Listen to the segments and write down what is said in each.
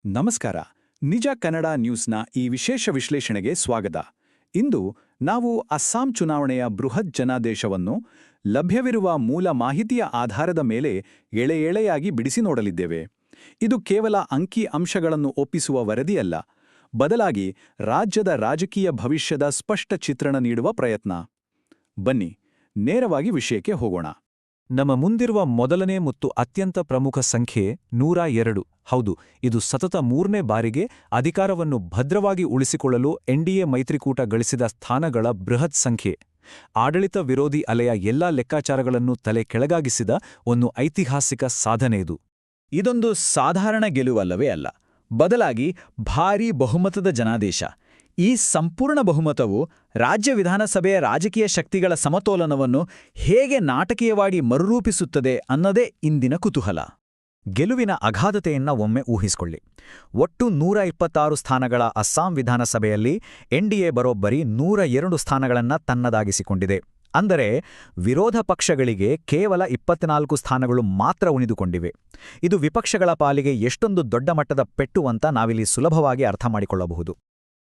ನಮಸ್ಕಾರ. ನಿಜ ಕನ್ನಡ ನ್ಯೂಸ್ನ ಈ ವಿಶೇಷ ವಿಶ್ಲೇಷಣೆಗೆ ಸ್ವಾಗತ. ಇಂದು ನಾವು ಅಸ್ಸಾಂ ಚುನಾವಣೆಯ ಬೃಹತ್ ಜನಾದೇಶವನ್ನು ಲಭ್ಯವಿರುವ ಮೂಲ ಮಾಹಿತಿಯ ಆಧಾರದ ಮೇಲೆ ಎಳೆಯಾಗಿ ಬಿಡಿಸಿ ನೋಡಲಿದ್ದೇವೆ. ಇದು ಕೇವಲ ಅಂಕಿ ಅಂಶಗಳನ್ನು ಒಪ್ಪಿಸುವ ವರದಿಯಲ್ಲ, ಬದಲಾಗಿ ರಾಜ್ಯದ ರಾಜಕೀಯ ಭವಿಷ್ಯದ ಸ್ಪಷ್ಟ ಚಿತ್ರಣ ನೀಡುವ ಪ್ರಯತ್ನ. ಬನ್ನಿ, ನೇರವಾಗಿ ವಿಷಯಕ್ಕೆ ಹೋಗೋಣ. ನಮ್ಮ ಮುಂದಿರುವ ಮೊದಲನೇ ಮತ್ತು ಅತ್ಯಂತ ಪ್ರಮುಖ ಸಂಖ್ಯೆ 102. ಹೌದು, ಇದು ಸತತ 3ನೇ ಬಾರಿಗೆ ಅಧಿಕಾರವನ್ನು ಭದ್ರವಾಗಿ ಉಳಿಸಿಕೊಳ್ಳಲು ಎನ್ಡಿಎ ಮೈತ್ರಿಕೂಟ ಗಳಿಸಿದ ಸ್ಥಾನಗಳ ಬೃಹತ್ ಸಂಖ್ಯೆ. ಆಡಳಿತ ವಿರೋಧಿ ಅಲೆಯ ಎಲ್ಲಾ ಲೆಕ್ಕಾಚಾರಗಳನ್ನು ತಲೆ ಕೆಳಗಾಗಿಸಿದ ಒಂದು ಐತಿಹಾಸಿಕ ಸಾಧನೆ ಇದು. ಇದೊಂದು ಸಾಧಾರಣ ಗೆಲುವಲ್ಲವೇ ಅಲ್ಲ, ಬದಲಾಗಿ ಭಾರೀ ಬಹುಮತದ ಜನಾದೇಶ. ಈ ಸಂಪೂರ್ಣ ಬಹುಮತವು ರಾಜ್ಯ ವಿಧಾನಸಭೆಯ ರಾಜಕೀಯ ಶಕ್ತಿಗಳ ಸಮತೋಲನವನ್ನು ಹೇಗೆ ನಾಟಕೀಯವಾಗಿ ಮರುರೂಪಿಸುತ್ತದೆ ಅನ್ನೋದೇ ಇಂದಿನ ಕುತೂಹಲ. ಗೆಲುವಿನ ಅಗಾಧತೆಯನ್ನ ಒಮ್ಮೆ ಊಹಿಸಿಕೊಳ್ಳಿ. ಒಟ್ಟು 126 ಸ್ಥಾನಗಳ ಅಸ್ಸಾಂ ವಿಧಾನಸಭೆಯಲ್ಲಿ ಎನ್ಡಿಎ ಬರೋಬ್ಬರಿ 102 ಸ್ಥಾನಗಳನ್ನು ತನ್ನದಾಗಿಸಿಕೊಂಡಿದೆ. ಅಂದರೆ ವಿರೋಧ ಪಕ್ಷಗಳಿಗೆ ಕೇವಲ 24 ಸ್ಥಾನಗಳು ಮಾತ್ರ ಉಳಿದುಕೊಂಡಿವೆ. ಇದು ವಿಪಕ್ಷಗಳ ಪಾಲಿಗೆ ಎಷ್ಟೊಂದು ದೊಡ್ಡ ಮಟ್ಟದ ಪೆಟ್ಟು ಅಂತ ನಾವಿಲ್ಲಿ ಸುಲಭವಾಗಿ ಅರ್ಥ ಮಾಡಿಕೊಳ್ಳಬಹುದು.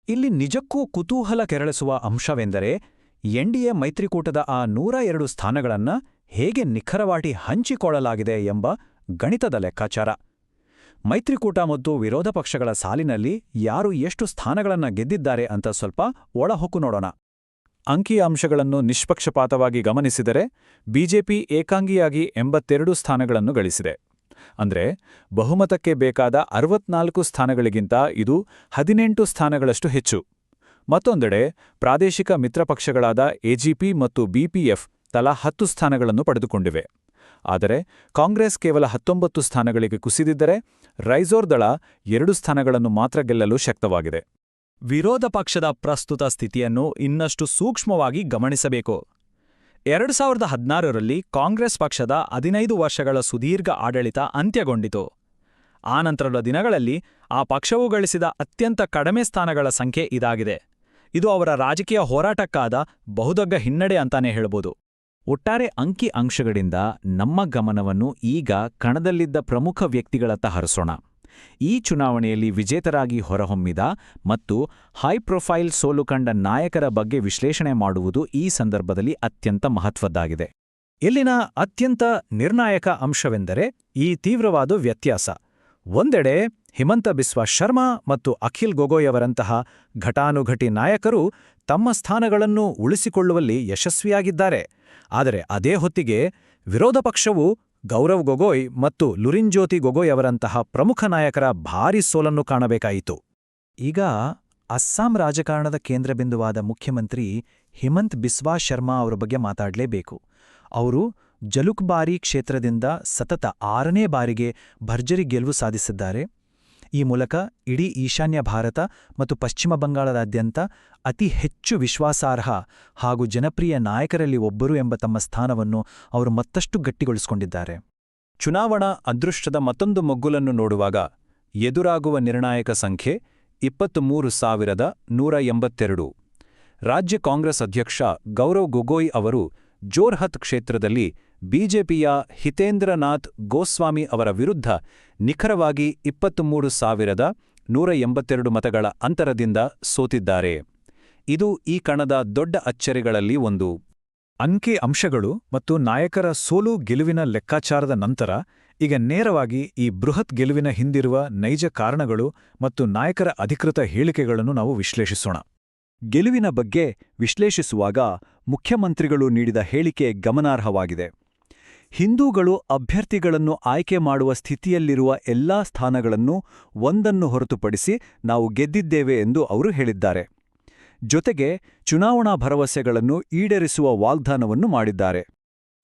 ಇಲ್ಲಿ ನಿಜಕ್ಕೂ ಕುತೂಹಲ ಕೆರಳಿಸುವ ಅಂಶವೆಂದರೆ ಎನ್ಡಿಎ ಮೈತ್ರಿಕೂಟದ ಆ 102 ಸ್ಥಾನಗಳನ್ನು ಹೇಗೆ ನಿಖರವಾಗಿ ಹಂಚಿಕೊಳ್ಳಲಾಗಿದೆ ಎಂಬ ಗಣಿತದ ಲೆಕ್ಕಾಚಾರ. ಮೈತ್ರಿಕೂಟ ಮತ್ತು ವಿರೋಧ ಪಕ್ಷಗಳ ಸಾಲಿನಲ್ಲಿ ಯಾರು ಎಷ್ಟು ಸ್ಥಾನಗಳನ್ನು ಗೆದ್ದಿದ್ದಾರೆ ಅಂತ ಸ್ವಲ್ಪ ಒಳಹೊಕ್ಕು ನೋಡೋಣ. ಅಂಕಿ ಅಂಶಗಳನ್ನು ನಿಷ್ಪಕ್ಷಪಾತವಾಗಿ ಗಮನಿಸಿದರೆ ಬಿಜೆಪಿ ಏಕಾಂಗಿಯಾಗಿ 82 ಸ್ಥಾನಗಳನ್ನು ಗಳಿಸಿದೆ. ಅಂದ್ರೆ ಬಹುಮತಕ್ಕೆ ಬೇಕಾದ 64 ಸ್ಥಾನಗಳಿಗಿಂತ ಇದು 18 ಸ್ಥಾನಗಳಷ್ಟು ಹೆಚ್ಚು. ಮತ್ತೊಂದೆಡೆ ಪ್ರಾದೇಶಿಕ ಮಿತ್ರಪಕ್ಷಗಳಾದ ಎಜಿಪಿ ಮತ್ತು ಬಿಪಿಎಫ್ ತಲಾ 10 ಸ್ಥಾನಗಳನ್ನು ಪಡೆದುಕೊಂಡಿವೆ. ಆದರೆ ಕಾಂಗ್ರೆಸ್ ಕೇವಲ 19 ಸ್ಥಾನಗಳಿಗೆ ಕುಸಿದಿದ್ದರೆ ರೈಜೋರ್ ದಳ 2 ಸ್ಥಾನಗಳನ್ನು ಮಾತ್ರ ಗೆಲ್ಲಲು ಶಕ್ತವಾಗಿದೆ. ವಿರೋಧ ಪಕ್ಷದ ಪ್ರಸ್ತುತ ಸ್ಥಿತಿಯನ್ನು ಇನ್ನಷ್ಟು ಸೂಕ್ಷ್ಮವಾಗಿ ಗಮನಿಸಬೇಕು. 2016ರಲ್ಲಿ ಕಾಂಗ್ರೆಸ್ ಪಕ್ಷದ 15 ವರ್ಷಗಳ ಸುದೀರ್ಘ ಆಡಳಿತ ಅಂತ್ಯಗೊಂಡಿತು. ಆನಂತರದ ದಿನಗಳಲ್ಲಿ ಆ ಪಕ್ಷವು ಗಳಿಸಿದ ಅತ್ಯಂತ ಕಡಿಮೆ ಸ್ಥಾನಗಳ ಸಂಖ್ಯೆ ಇದಾಗಿದೆ. ಇದು ಅವರ ರಾಜಕೀಯ ಹೋರಾಟಕ್ಕಾದ ಬಹುದೊಡ್ಡ ಹಿನ್ನಡೆ ಅಂತಾನೆ ಹೇಳ್ಬೋದು. ಒಟ್ಟಾರೆ ಅಂಕಿ ಅಂಶಗಳಿಂದ ನಮ್ಮ ಗಮನವನ್ನು ಈಗ ಕಣದಲ್ಲಿದ್ದ ಪ್ರಮುಖ ವ್ಯಕ್ತಿಗಳತ್ತ ಹರಿಸೋಣ. ಈ ಚುನಾವಣೆಯಲ್ಲಿ ವಿಜೇತರಾಗಿ ಹೊರಹೊಮ್ಮಿದ ಮತ್ತು ಹೈಪ್ರೊಫೈಲ್ ಸೋಲು ಕಂಡ ನಾಯಕರ ಬಗ್ಗೆ ವಿಶ್ಲೇಷಣೆ ಮಾಡುವುದು ಈ ಸಂದರ್ಭದಲ್ಲಿ ಅತ್ಯಂತ ಮಹತ್ವದ್ದಾಗಿದೆ. ಇಲ್ಲಿನ ಅತ್ಯಂತ ನಿರ್ಣಾಯಕ ಅಂಶವೆಂದರೆ ಈ ತೀವ್ರವಾದ ವ್ಯತ್ಯಾಸ. ಒಂದೆಡೆ ಹಿಮಂತ ಬಿಸ್ವಾ ಶರ್ಮಾ ಮತ್ತು ಅಖಿಲ್ ಗೊಗೋಯ್ ಅವರಂತಹ ಘಟಾನುಘಟಿ ನಾಯಕರು ತಮ್ಮ ಸ್ಥಾನಗಳನ್ನು ಉಳಿಸಿಕೊಳ್ಳುವಲ್ಲಿ ಯಶಸ್ವಿಯಾಗಿದ್ದಾರೆ. ಆದರೆ ಅದೇ ಹೊತ್ತಿಗೆ ವಿರೋಧ ಪಕ್ಷವು ಗೌರವ್ ಗೊಗೋಯ್ ಮತ್ತು ಲುರಿನ್ಜ್ಯೋತಿ ಗೊಗೋಯ್ ಅವರಂತಹ ಪ್ರಮುಖ ನಾಯಕರ ಭಾರೀ ಸೋಲನ್ನು ಕಾಣಬೇಕಾಯಿತು. ಈಗ ಅಸ್ಸಾಂ ರಾಜಕಾರಣದ ಕೇಂದ್ರಬಿಂದುವಾದ ಮುಖ್ಯಮಂತ್ರಿ ಹಿಮಂತ್ ಬಿಸ್ವಾ ಶರ್ಮಾ ಅವರ ಬಗ್ಗೆ ಮಾತಾಡಲೇಬೇಕು. ಅವರು ಜಲುಕ್ಬಾರಿ ಕ್ಷೇತ್ರದಿಂದ ಸತತ 6ನೇ ಬಾರಿಗೆ ಭರ್ಜರಿ ಗೆಲುವು ಸಾಧಿಸಿದ್ದಾರೆ. ಈ ಮೂಲಕ ಇಡೀ ಈಶಾನ್ಯ ಭಾರತ ಮತ್ತು ಪಶ್ಚಿಮ ಬಂಗಾಳದಾದ್ಯಂತ ಅತಿ ಹೆಚ್ಚು ವಿಶ್ವಾಸಾರ್ಹ ಹಾಗೂ ಜನಪ್ರಿಯ ನಾಯಕರಲ್ಲಿ ಒಬ್ಬರು ಎಂಬ ತಮ್ಮ ಸ್ಥಾನವನ್ನು ಅವರು ಮತ್ತಷ್ಟು ಗಟ್ಟಿಗೊಳಿಸಿಕೊಂಡಿದ್ದಾರೆ. ಚುನಾವಣಾ ಅದೃಷ್ಟದ ಮತ್ತೊಂದು ಮಗ್ಗುಲನ್ನು ನೋಡುವಾಗ ಎದುರಾಗುವ ನಿರ್ಣಾಯಕ ಸಂಖ್ಯೆ 23,182. ರಾಜ್ಯ ಕಾಂಗ್ರೆಸ್ ಅಧ್ಯಕ್ಷ ಗೌರವ್ ಗೊಗೋಯ್ ಅವರು ಜೋರ್ಹತ್ ಕ್ಷೇತ್ರದಲ್ಲಿ ಬಿಜೆಪಿಯ ಹಿತೇಂದ್ರನಾಥ್ ಗೋಸ್ವಾಮಿ ಅವರ ವಿರುದ್ಧ ನಿಖರವಾಗಿ 23,182 ಮತಗಳ ಅಂತರದಿಂದ ಸೋತಿದ್ದಾರೆ. ಇದು ಈ ಕಣದ ದೊಡ್ಡ ಅಚ್ಚರಿಗಳಲ್ಲಿ ಒಂದು. ಅಂಕಿ ಅಂಶಗಳು ಮತ್ತು ನಾಯಕರ ಸೋಲು ಗೆಲುವಿನ ಲೆಕ್ಕಾಚಾರದ ನಂತರ ಈಗ ನೇರವಾಗಿ ಈ ಬೃಹತ್ ಗೆಲುವಿನ ಹಿಂದಿರುವ ನೈಜ ಕಾರಣಗಳು ಮತ್ತು ನಾಯಕರ ಅಧಿಕೃತ ಹೇಳಿಕೆಗಳನ್ನು ನಾವು ವಿಶ್ಲೇಷಿಸೋಣ. ಗೆಲುವಿನ ಬಗ್ಗೆ ವಿಶ್ಲೇಷಿಸುವಾಗ ಮುಖ್ಯಮಂತ್ರಿಗಳು ನೀಡಿದ ಹೇಳಿಕೆ ಗಮನಾರ್ಹವಾಗಿದೆ. ಹಿಂದೂಗಳು ಅಭ್ಯರ್ಥಿಗಳನ್ನು ಆಯ್ಕೆ ಮಾಡುವ ಸ್ಥಿತಿಯಲ್ಲಿರುವ ಎಲ್ಲಾ ಸ್ಥಾನಗಳನ್ನು ಒಂದನ್ನು ಹೊರತುಪಡಿಸಿ ನಾವು ಗೆದ್ದಿದ್ದೇವೆ ಎಂದು ಅವರು ಹೇಳಿದ್ದಾರೆ. ಜೊತೆಗೆ ಚುನಾವಣಾ ಭರವಸೆಗಳನ್ನು ಈಡೇರಿಸುವ ವಾಗ್ದಾನವನ್ನು ಮಾಡಿದ್ದಾರೆ.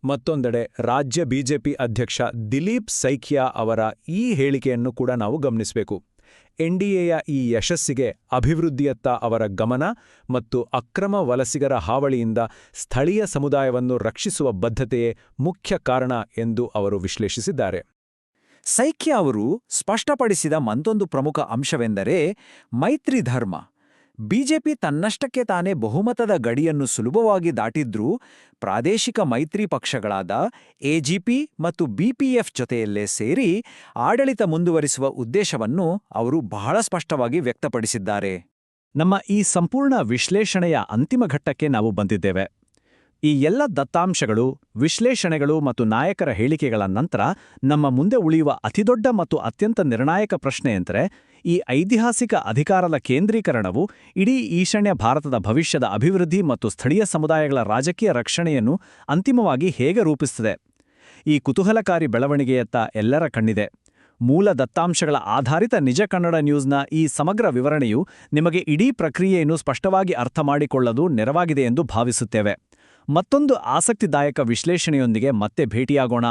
ಮತ್ತೊಂದೆಡೆ ರಾಜ್ಯ ಬಿಜೆಪಿ ಅಧ್ಯಕ್ಷ ದಿಲೀಪ್ ಸೈಕಿಯಾ ಅವರ ಈ ಹೇಳಿಕೆಯನ್ನು ಕೂಡ ನಾವು ಗಮನಿಸಬೇಕು. ಎನ್ಡಿಎಯ ಈ ಯಶಸ್ಸಿಗೆ ಅಭಿವೃದ್ಧಿಯತ್ತ ಅವರ ಗಮನ ಮತ್ತು ಅಕ್ರಮ ವಲಸಿಗರ ಹಾವಳಿಯಿಂದ ಸ್ಥಳೀಯ ಸಮುದಾಯವನ್ನು ರಕ್ಷಿಸುವ ಬದ್ಧತೆಯೇ ಮುಖ್ಯ ಕಾರಣ ಎಂದು ಅವರು ವಿಶ್ಲೇಷಿಸಿದ್ದಾರೆ. ಸೈಕಿಯಾ ಅವರು ಸ್ಪಷ್ಟಪಡಿಸಿದ ಮತ್ತೊಂದು ಪ್ರಮುಖ ಅಂಶವೆಂದರೆ ಮೈತ್ರಿ ಧರ್ಮ. ಬಿಜೆಪಿ ತನ್ನಷ್ಟಕ್ಕೆ ತಾನೇ ಬಹುಮತದ ಗಡಿಯನ್ನು ಸುಲಭವಾಗಿ ದಾಟಿದ್ರೂ ಪ್ರಾದೇಶಿಕ ಮೈತ್ರಿ ಪಕ್ಷಗಳಾದ ಎಜಿಪಿ ಮತ್ತು ಬಿಪಿಎಫ್ ಜೊತೆಯಲ್ಲೇ ಸೇರಿ ಆಡಳಿತ ಮುಂದುವರಿಸುವ ಉದ್ದೇಶವನ್ನು ಅವರು ಬಹಳ ಸ್ಪಷ್ಟವಾಗಿ ವ್ಯಕ್ತಪಡಿಸಿದ್ದಾರೆ. ನಮ್ಮ ಈ ಸಂಪೂರ್ಣ ವಿಶ್ಲೇಷಣೆಯ ಅಂತಿಮ ಘಟ್ಟಕ್ಕೆ ನಾವು ಬಂದಿದ್ದೇವೆ. ಈ ಎಲ್ಲ ದತ್ತಾಂಶಗಳು, ವಿಶ್ಲೇಷಣೆಗಳು ಮತ್ತು ನಾಯಕರ ಹೇಳಿಕೆಗಳ ನಂತರ ನಮ್ಮ ಮುಂದೆ ಉಳಿಯುವ ಅತಿದೊಡ್ಡ ಮತ್ತು ಅತ್ಯಂತ ನಿರ್ಣಾಯಕ ಪ್ರಶ್ನೆಯೆಂದರೆ, ಈ ಐತಿಹಾಸಿಕ ಅಧಿಕಾರದ ಕೇಂದ್ರೀಕರಣವು ಇಡೀ ಈಶಾನ್ಯ ಭಾರತದ ಭವಿಷ್ಯದ ಅಭಿವೃದ್ಧಿ ಮತ್ತು ಸ್ಥಳೀಯ ಸಮುದಾಯಗಳ ರಾಜಕೀಯ ರಕ್ಷಣೆಯನ್ನು ಅಂತಿಮವಾಗಿ ಹೇಗೆ ರೂಪಿಸುತ್ತದೆ? ಈ ಕುತೂಹಲಕಾರಿ ಬೆಳವಣಿಗೆಯತ್ತ ಎಲ್ಲರ ಕಣ್ಣಿದೆ. ಮೂಲ ದತ್ತಾಂಶಗಳ ಆಧಾರಿತ ನಿಜ ಕನ್ನಡ ನ್ಯೂಸ್ನ ಈ ಸಮಗ್ರ ವಿವರಣೆಯು ನಿಮಗೆ ಇಡೀ ಪ್ರಕ್ರಿಯೆಯನ್ನು ಸ್ಪಷ್ಟವಾಗಿ ಅರ್ಥಮಾಡಿಕೊಳ್ಳಲು ನೆರವಾಗಿದೆ ಎಂದು ಭಾವಿಸುತ್ತೇವೆ. ಮತ್ತೊಂದು ಆಸಕ್ತಿದಾಯಕ ವಿಶ್ಲೇಷಣೆಯೊಂದಿಗೆ ಮತ್ತೆ ಭೇಟಿಯಾಗೋಣ.